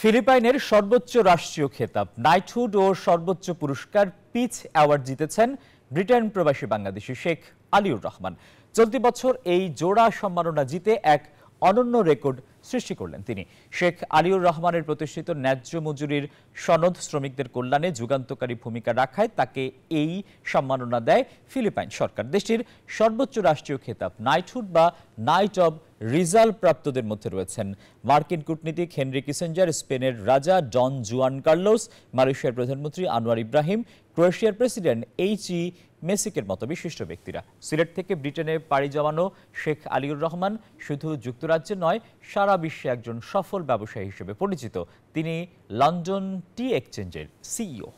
ফিলিপাইনের সর্বোচ্চ রাষ্ট্রীয় খেতাব নাইটহুড ও সর্বোচ্চ পুরস্কার পিচ অ্যাওয়ার্ড জিতেছেন ব্রিটেন প্রবাসী বাংলাদেশি শেখ আলিউর রহমান। চলতি বছর এই জোড়া সম্মাননা জিতে এক অনন্য রেকর্ড সৃষ্টি করলেন তিনি। শেখ আলিউর রহমানের প্রতিষ্ঠিত ন্যায্য মজুরির সনদ শ্রমিকদের কল্যাণে যুগান্তকারী ভূমিকা রাখায় তাকে এই সম্মাননা দেয় ফিলিপাইন সরকার। দেশটির সর্বোচ্চ রাষ্ট্রীয় খেতাব নাইটহুড বা নাইট অব রিজাল প্রাপ্তদের মধ্যে রয়েছেন মার্কিন কূটনীতিক হেনরি কিসেঞ্জার, স্পেনের রাজা ডন জুয়ান কার্লোস, মালয়েশিয়ার প্রধানমন্ত্রী আনোয়ার ইব্রাহিম, ক্রোয়েশিয়ার প্রেসিডেন্ট এইচই মেসিকের মতো বিশিষ্ট ব্যক্তিরা। সিলেট থেকে ব্রিটেনে পাড়ি জমানো শেখ আলিউর রহমান শুধু যুক্তরাজ্যে নয়, সারা বিশ্বে একজন সফল ব্যবসায়ী হিসেবে পরিচিত। তিনি লন্ডন টি এক্সচেঞ্জের সিইও।